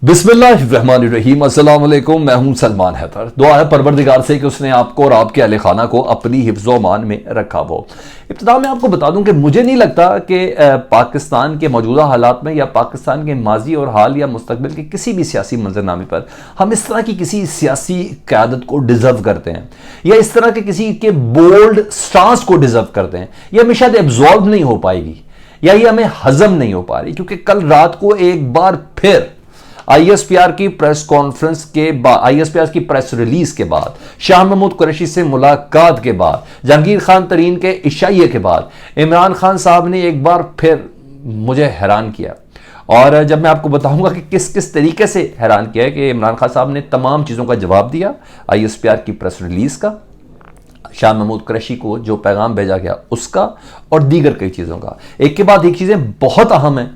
बिस्मिल्लाहिर्रहमानिर्रहीम, अस्सलाम वालेकुम। मैं हूं सलमान हैदर। दुआ है परवरदिगार से कि उसने आपको और आपके अहले खाना को अपनी हिफ्ज़ो मान में रखा हो। इब्तिदा में आपको बता दूं कि मुझे नहीं लगता कि पाकिस्तान के मौजूदा हालात में या पाकिस्तान के माजी और हाल या मुस्तकबिल के किसी भी सियासी मंजरनामे पर हम इस तरह की किसी सियासी क़यादत को डिज़र्व करते हैं या इस तरह के किसी के बोल्ड स्टांस को डिज़र्व करते हैं। यह हमेशा एब्जॉर्ब नहीं हो पाएगी या ये हमें हजम नहीं हो पा रही, क्योंकि कल रात को एक बार फिर आईएसपीआर की प्रेस कॉन्फ्रेंस के बाद, आईएसपीआर की प्रेस रिलीज के बाद, शाह महमूद कुरैशी से मुलाकात के बाद, जहांगीर खान तरीन के इशाइये के बाद इमरान खान साहब ने एक बार फिर मुझे हैरान किया। और जब मैं आपको बताऊंगा कि किस किस तरीके से हैरान किया है कि इमरान खान साहब ने तमाम चीज़ों का जवाब दिया आईएसपीआर की प्रेस रिलीज का, शाह महमूद कुरैशी को जो पैगाम भेजा गया उसका, और दीगर कई चीज़ों का। एक के बाद एक चीज़ें बहुत अहम हैं।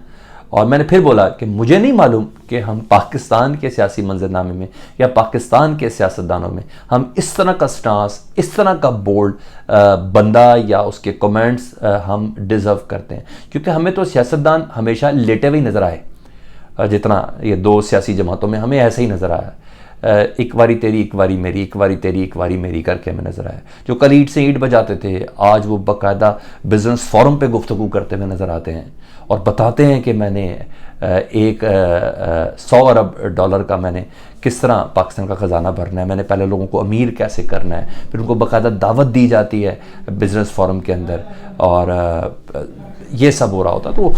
और मैंने फिर बोला कि मुझे नहीं मालूम कि हम पाकिस्तान के सियासी मंजरनामे में या पाकिस्तान के सियासतदानों में हम इस तरह का स्टांस, इस तरह का बोल्ड बंदा या उसके कमेंट्स हम डिज़र्व करते हैं, क्योंकि हमें तो सियासतदान हमेशा लेटे हुए नज़र आए। जितना ये दो सियासी जमातों में हमें ऐसे ही नज़र आया, एक वारी तेरी एक वारी मेरी, एक वारी तेरी एक वारी मेरी करके हमें नज़र आया। जो कल ईंट से ईंट बजाते थे आज वो बाकायदा बिजनेस फोरम पे गुफ्तगू करते हुए नज़र आते हैं और बताते हैं कि मैंने एक 100 अरब डॉलर का मैंने किस तरह पाकिस्तान का ख़जाना भरना है, मैंने पहले लोगों को अमीर कैसे करना है, फिर उनको बाकायदा दावत दी जाती है बिजनेस फोरम के अंदर, और ये सब हो रहा होता। तो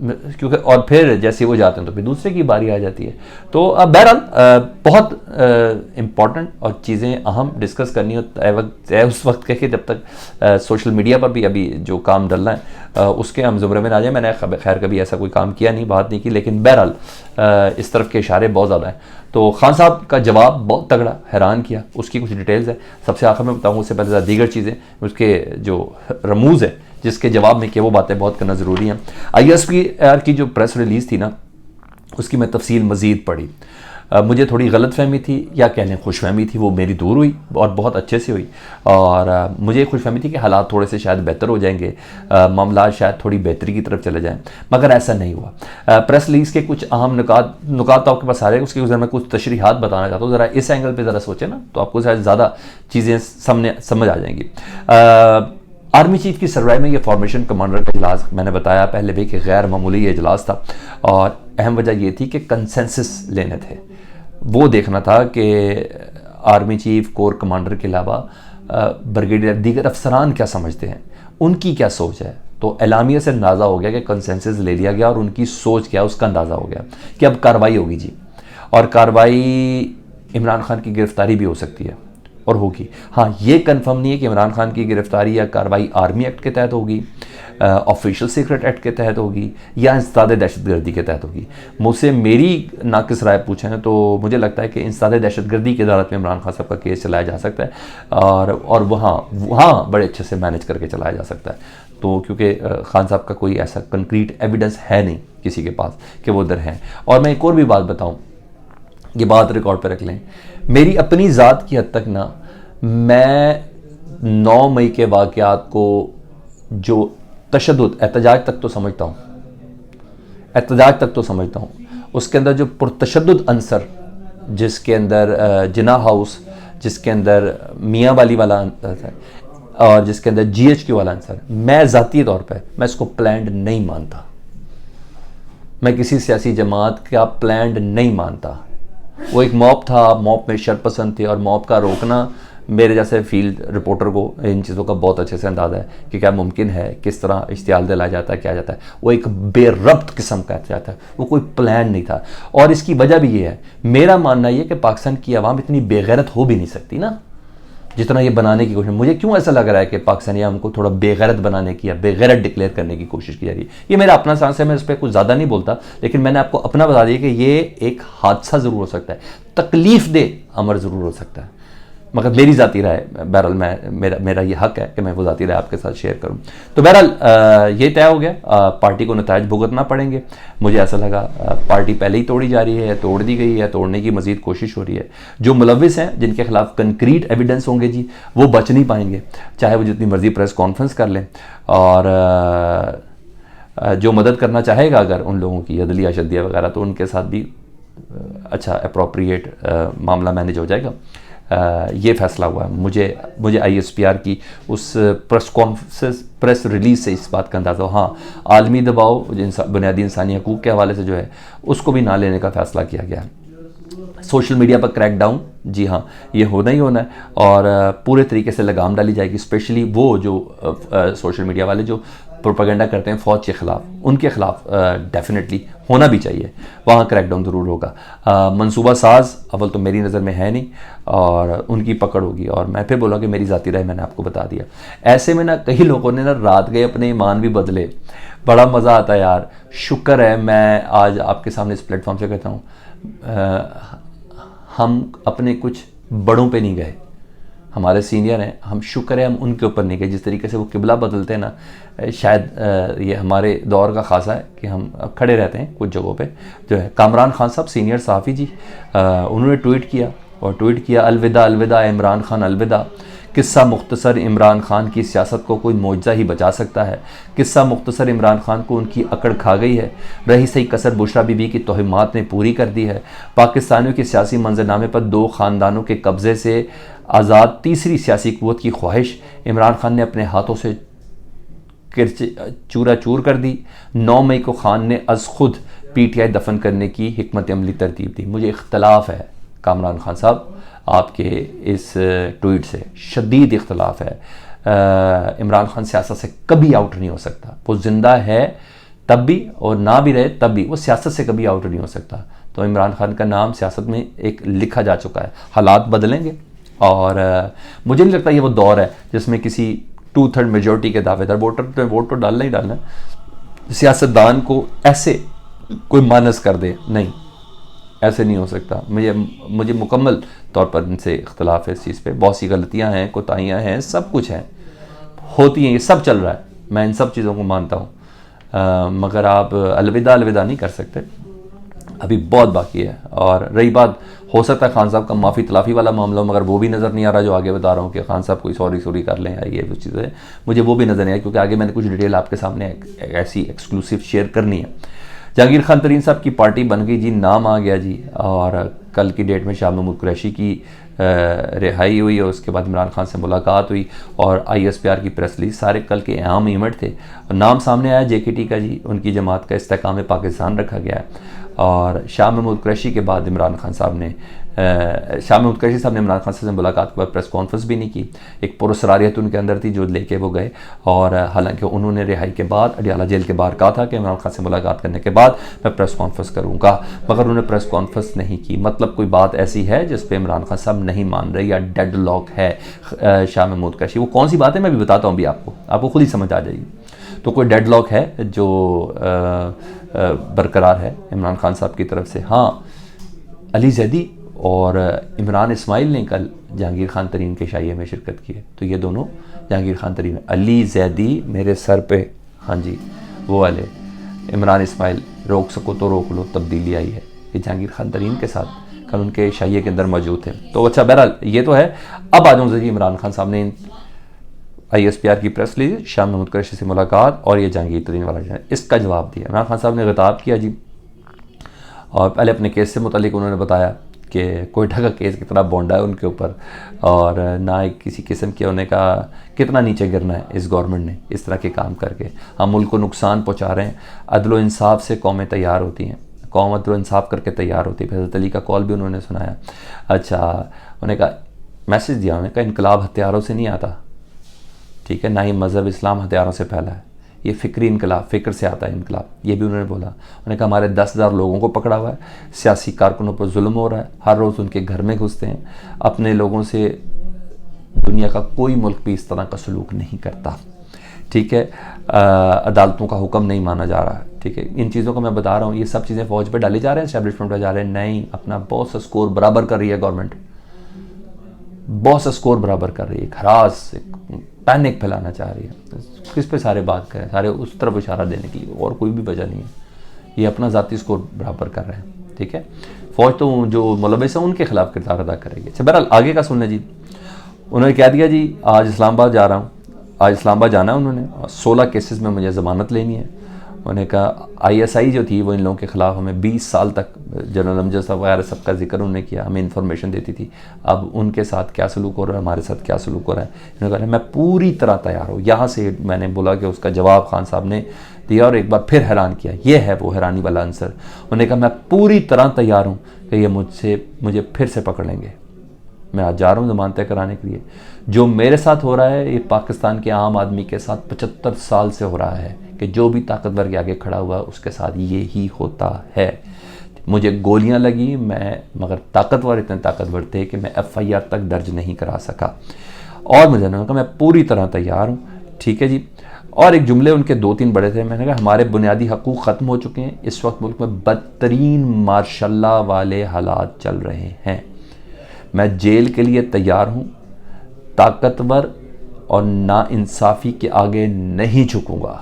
क्योंकि और फिर जैसे वो जाते हैं तो फिर दूसरे की बारी आ जाती है। तो बहरहाल बहुत इम्पॉर्टेंट और चीज़ें अहम डिस्कस करनी है उस वक्त के, जब तक सोशल मीडिया पर भी अभी जो काम डलना है उसके हम ज़ुमरे में ना जाए। मैंने खैर कभी ऐसा कोई काम किया नहीं, बात नहीं की, लेकिन बहरहाल इस तरफ के इशारे बहुत ज़्यादा हैं। तो खान साहब का जवाब बहुत तगड़ा, हैरान किया। उसकी कुछ डिटेल्स है, सबसे आखिर में बताऊँ, उससे पहले दीगर चीज़ें उसके जो रमूज़ है जिसके जवाब में कि वो बातें बहुत करना ज़रूरी हैं। आईएसपीआर की जो प्रेस रिलीज़ थी ना, उसकी मैं तफसील मज़ीद पढ़ी। मुझे थोड़ी गलत फहमी थी या कह लें खुश फहमी थी, वो मेरी दूर हुई और बहुत अच्छे से हुई। और मुझे खुश फहमी थी कि हालात थोड़े से शायद बेहतर हो जाएंगे, मामला शायद थोड़ी बेहतरी की तरफ चले जाएं, मगर ऐसा नहीं हुआ। प्रेस रिलीज़ के कुछ अहम नुकात आपके पास आ रहे हैं, उसके मैं कुछ तशरीहात बताना चाहता हूँ। ज़रा इस एंगल पर ज़रा सोचें ना, तो आपको शायद ज़्यादा चीज़ें सामने समझ आ जाएंगी। आर्मी चीफ की सरबराही में ये फॉर्मेशन कमांडर का इजलास, मैंने बताया पहले भी कि गैर मामूली ये इजलास था, और अहम वजह ये थी कि कंसेंसस लेने थे। वो देखना था कि आर्मी चीफ, कोर कमांडर के अलावा ब्रिगेडियर, दीगर अफसरान क्या समझते हैं, उनकी क्या सोच है। तो एलामिया से अंदाज़ा हो गया कि कंसेंसस ले लिया गया और उनकी सोच क्या, उसका अंदाज़ा हो गया कि अब कार्रवाई होगी जी, और कार्रवाई इमरान खान की गिरफ्तारी भी हो सकती है और होगी। हाँ, ये कंफर्म नहीं है कि इमरान खान की गिरफ्तारी या कार्रवाई आर्मी एक्ट के तहत होगी, ऑफिशियल सीक्रेट एक्ट के तहत होगी, या इंसदाद दहशतगर्दी के तहत होगी। मुझसे मेरी नाकिस राय पूछें तो मुझे लगता है कि इंसदाद दहशतगर्दी की अदालत में इमरान खान साहब का केस चलाया जा सकता है, और वहाँ बड़े अच्छे से मैनेज करके चलाया जा सकता है। तो क्योंकि खान साहब का कोई ऐसा कंक्रीट एविडेंस है नहीं किसी के पास कि वो उधर हैं। और मैं एक और भी बात बताऊँ, ये बात रिकॉर्ड पर रख लें, मेरी अपनी ज़ात की हद तक ना, मैं 9 मई के वाक़यात को जो तशद्दुद, एहतजाज तक तो समझता हूँ, एहतजाज तक तो समझता हूँ, उसके अंदर जो पुरतशद्दुद अंसर, जिसके अंदर जिना हाउस, जिसके अंदर मियाँ वाली वाला अंसर और जिसके अंदर GHQ वाला अंसर, मैं ज़ाती तौर पर मैं इसको प्लान्ड नहीं मानता। मैं किसी सियासी जमात का प्लान्ड नहीं मानता। वो एक मॉब था, मॉब में शरपसंद थे, और मॉब का रोकना मेरे जैसे फील्ड रिपोर्टर को इन चीज़ों का बहुत अच्छे से अंदाज़ा है कि क्या मुमकिन है, किस तरह इश्तियाल दिलाया जाता है, क्या जाता है। वो एक बेरब्त किस्म का जाता है, वो कोई प्लान नहीं था। और इसकी वजह भी ये है, मेरा मानना ये कि पाकिस्तान की आवाम इतनी बेगैरत हो भी नहीं सकती ना, जितना ये बनाने की कोशिश। मुझे क्यों ऐसा लग रहा है कि पाकिस्तानी हमको थोड़ा बेगैरत बनाने की या बेगैरत डिक्लेयर करने की कोशिश की जा रही है। ये मेरा अपना सांस है, मैं इस पर कुछ ज़्यादा नहीं बोलता, लेकिन मैंने आपको अपना बता दिया कि ये एक हादसा ज़रूर हो सकता है, तकलीफ दे अमर ज़रूर हो सकता है, मगर मेरी ज़ाती राय, बहरहाल मेरा ये हक है कि मैं वो ज़ाती राय आपके साथ शेयर करूं। तो बहरहाल ये तय हो गया, पार्टी को नतायज भुगतना पड़ेंगे। मुझे ऐसा लगा पार्टी पहले ही तोड़ी जा रही है, तोड़ दी गई है, तोड़ने की मज़ीद कोशिश हो रही है। जो मुलविस हैं, जिनके खिलाफ कंक्रीट एविडेंस होंगे जी, वो बच नहीं पाएंगे, चाहे वो जितनी मर्जी प्रेस कॉन्फ्रेंस कर लें। और जो मदद करना चाहेगा अगर उन लोगों की अदलिया शदिया वगैरह, तो उनके साथ भी अच्छा अप्रोप्रिएट मामला मैनेज हो जाएगा। ये फैसला हुआ है। मुझे ISPR की उस प्रेस रिलीज से इस बात का अंदाज़ा हो। हाँ, आलमी दबाव बुनियादी इंसानी हकूक़ के हवाले से जो है उसको भी ना लेने का फ़ैसला किया गया है। सोशल मीडिया पर क्रैकडाउन, जी हाँ, ये होना ही होना है और पूरे तरीके से लगाम डाली जाएगी। स्पेशली वो जो सोशल मीडिया वाले जो प्रोपेगेंडा करते हैं फ़ौज के ख़िलाफ़, उनके ख़िलाफ़ डेफिनेटली होना भी चाहिए, वहाँ क्रैकडाउन ज़रूर होगा। मंसूबा साज अव्वल तो मेरी नज़र में है नहीं और उनकी पकड़ होगी। और मैं फिर बोला कि मेरी ज़ाती राय मैंने आपको बता दिया। ऐसे में ना कई लोगों ने ना रात गए अपने ईमान भी बदले, बड़ा मज़ा आता है यार। शुक्र है मैं आज आपके सामने इस प्लेटफॉर्म से कहता हूँ, हम अपने कुछ बड़ों पे नहीं गए, हमारे सीनियर हैं, हम शुक्र है हम उनके ऊपर नहीं गए। जिस तरीके से वो किबला बदलते हैं ना, शायद ये हमारे दौर का खासा है कि हम खड़े रहते हैं कुछ जगहों पे जो है। कामरान खान साहब सीनियर सहाफ़ी जी, उन्होंने ट्वीट किया अलविदा अलविदा इमरान खान अलविदा। किस्सा मुख्तसर इमरान खान की सियासत को कोई मौजज़ा ही बचा सकता है। किस्सा मुख्तसर इमरान खान को उनकी अकड़ खा गई है। रही सही कसर बुशरा बीबी की तोहिमात ने पूरी कर दी है। पाकिस्तानियों के सियासी मंजरनामे पर दो ख़ानदानों के कब्ज़े से आज़ाद तीसरी सियासी क़ुव्वत की ख्वाहिश इमरान खान ने अपने हाथों से चूरा चूर कर दी। 9 मई को खान ने अज़ खुद PTI दफन करने की हिकमत अमली तरतीब दी। मुझे इख्तलाफ है कामरान खान साहब आपके इस ट्वीट से, शदीद इख्तलाफ है। इमरान खान सियासत से कभी आउट नहीं हो सकता। वो ज़िंदा है तब भी और ना भी रहे तब भी वो सियासत से कभी आउट नहीं हो सकता। तो इमरान खान का नाम सियासत में एक लिखा जा चुका है। हालात बदलेंगे और मुझे नहीं लगता ये वो दौर है जिसमें किसी 2/3 मेजोरिटी के दावेदार वोट तो डालना ही डालना है, सियासतदान को ऐसे कोई मानस कर दे। नहीं, ऐसे नहीं हो सकता। मुझे मुकम्मल तौर पर इनसे इख्तलाफ है इस चीज़ पे। बहुत सी गलतियां हैं, कोताहियां हैं, सब कुछ है, होती हैं, ये सब चल रहा है, मैं इन सब चीज़ों को मानता हूँ। मगर आप अलविदा अलविदा नहीं कर सकते, अभी बहुत बाकी है। और रही बात, हो सकता है खान साहब का माफ़ी तलाफ़ी वाला मामला, मगर वो भी नज़र नहीं आ रहा जो आगे बता रहा हूँ कि खान साहब कोई सॉरी कर लें या ये वो चीज़ें, मुझे वो भी नज़र नहीं आई क्योंकि आगे मैंने कुछ डिटेल आपके सामने ऐसी एक्सक्लूसिव शेयर करनी है। जहांगीर खान तरीन साहब की पार्टी बन गई जी, नाम आ गया जी। और कल की डेट में शाह महमूद कुरैशी की रिहाई हुई और उसके बाद इमरान खान से मुलाकात हुई और ISPR की प्रेस रिलीज, सारे कल के अहम इवेंट थे। और नाम सामने आया JKT का जी, उनकी जमात का इस्तेकाम पाकिस्तान रखा गया है। और शाह महमूद कुरैशी के बाद इमरान खान साहब ने इमरान खान से मुलाकात के बाद प्रेस कॉन्फ्रेंस भी नहीं की। एक पुरसरारियत उनके अंदर थी जो लेके वो गए। और हालांकि उन्होंने रिहाई के बाद अडियाला जेल के बाहर कहा था कि इमरान खान से मुलाकात करने के बाद मैं प्रेस कॉन्फ्रेंस करूंगा, मगर उन्होंने प्रेस कॉन्फ्रेंस नहीं की। मतलब कोई बात ऐसी है जिस पे इमरान खान साहब नहीं मान रहे या डेड लॉक है शाह महमूद कुरैशी। वो कौन सी बात है मैं भी बताता हूँ, अभी आपको खुद ही समझ आ जाएगी। तो कोई डेड लॉक है जो बरकरार है इमरान खान साहब की तरफ से। हाँ, अली जैदी और इमरान इस्माइल ने कल जहांगीर खान तरीन के शाइये में शिरकत की है। तो ये दोनों जहांगीर खान तरीन, अली जैदी मेरे सर पे, हाँ जी वो वाले, इमरान इस्माइल रोक सको तो रोक लो, तब्दीली आई है, ये जहांगीर खान तरीन के साथ कल उनके शाइये के अंदर मौजूद थे। तो अच्छा, बहरहाल ये तो है। अब आ जाऊँ जी, इमरान खान साहब ने ISPR की प्रेस ली, शाह महमूद कुरैशी से मुलाकात और ये जहांगीर तरीन वाला इसका जवाब दिया। इमरान खान साहब ने खिताब किया जी, और पहले अपने केस से मुतालिक उन्होंने बताया कि कोयटा का केस कितना बोंडा है उनके ऊपर और ना किसी किस्म के होने का कितना नीचे गिरना है इस गवर्नमेंट ने इस तरह के काम करके। हम मुल्क को नुकसान पहुँचा रहे हैं। अदल व इंसाफ से कौमें तैयार होती हैं, कौम अदल व इंसाफ करके तैयार होती है। हज़रत अली का कॉल भी उन्होंने सुनाया। अच्छा, उन्होंने कहा, मैसेज दिया, उन्होंने कहा इनकलाब हथियारों से नहीं आता, ठीक है, ना ही मज़हब इस्लाम हथियारों से फैला है, ये फ़िक्री इनकलाब, फ़िक्र से आता है इनकलाब। ये भी उन्होंने बोला। उन्होंने कहा हमारे 10,000 लोगों को पकड़ा हुआ है, सियासी कारकुनों पर जुल्म हो रहा है, हर रोज़ उनके घर में घुसते हैं, अपने लोगों से दुनिया का कोई मुल्क भी इस तरह का सलूक नहीं करता, ठीक है। अदालतों का हुक्म नहीं माना जा रहा है, ठीक है। इन चीज़ों को मैं बता रहा हूँ, ये सब चीज़ें फ़ौज पर डाली जा रहे हैं, एस्टैब्लिशमेंट पर जा रहे हैं। नहीं, अपना बहुत सा स्कोर बराबर कर रही है गवर्नमेंट, बहुत सा स्कोर बराबर कर रही है। खरास पैनिक फैलाना चाह रही है। किस पे सारे बात करें, सारे उस तरफ इशारा देने की, और कोई भी वजह नहीं है। ये अपना ज़ाती स्कोर बराबर कर रहे हैं, ठीक है। फ़ौज तो जो मुलविस है उनके खिलाफ किरदार अदा करेगी। अच्छा, बहरहाल आगे का सुनने जी। उन्होंने कह दिया जी, आज इस्लामाबाद जा रहा हूँ, आज इस्लामाबाद जाना है उन्होंने, 16 केसेस में मुझे ज़मानत लेनी है उन्होंने कहा ISI जो थी वो इन लोगों के ख़िलाफ़ हमें 20 साल तक, जनरल अमजद साहब वगैरह सबका जिक्र उन्होंने किया, हमें इन्फॉर्मेशन देती थी, अब उनके साथ क्या सलूक हो रहा है, हमारे साथ क्या सलूक हो रहा है। इन्होंने कहा मैं पूरी तरह तैयार हूँ। यहाँ से मैंने बोला कि उसका जवाब खान साहब ने दिया और एक बार फिर हैरान किया। ये है वो हैरानी वाला आंसर। उन्होंने कहा मैं पूरी तरह तैयार हूँ कि ये मुझे फिर से पकड़ लेंगे। मैं आज जा रहा हूँ ज़मानतें कराने के लिए। जो मेरे साथ हो रहा है ये पाकिस्तान के आम आदमी के साथ 75 साल से हो रहा है कि जो भी ताकतवर के आगे खड़ा हुआ उसके साथ ये ही होता है। मुझे गोलियां लगी, मगर ताकतवर इतने ताकतवर थे कि मैं FIR तक दर्ज नहीं करा सका। और मुझे उन्होंने कहा मैं पूरी तरह तैयार हूँ। ठीक है जी। और एक जुमले उनके 2-3 बड़े थे। मैंने कहा हमारे बुनियादी हकूक़ ख़त्म हो चुके हैं, इस वक्त मुल्क में बदतरीन मार्शल्ला वाले हालात चल रहे हैं, मैं जेल के लिए तैयार हूँ, ताकतवर और नाइंसाफ़ी के आगे नहीं झुकूँगा।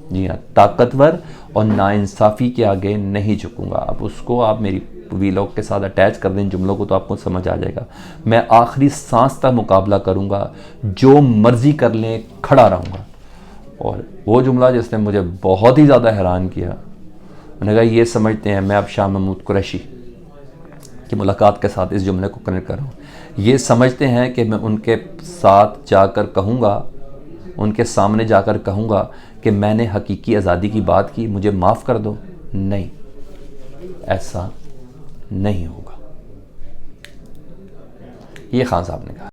जी हाँ, ताकतवर और नाइंसाफ़ी के आगे नहीं झुकूँगा। अब उसको आप मेरी वीलॉग के साथ अटैच कर दें जुमलों को तो आपको समझ आ जाएगा। मैं आखिरी सांस तक मुकाबला करूँगा, जो मर्ज़ी कर लें खड़ा रहूँगा। और वो जुमला जिसने मुझे बहुत ही ज़्यादा हैरान किया, उन्होंने कहा ये समझते हैं, मैं अब शाह महमूद कुरैशी की मुलाकात के साथ इस जुमले को कनेक्ट कर रहा हूँ, ये समझते हैं कि मैं उनके साथ जाकर कहूँगा, उनके सामने जाकर कहूँगा कि मैंने हकीकी आज़ादी की बात की, मुझे माफ़ कर दो। नहीं, ऐसा नहीं होगा। ये खान साहब ने कहा।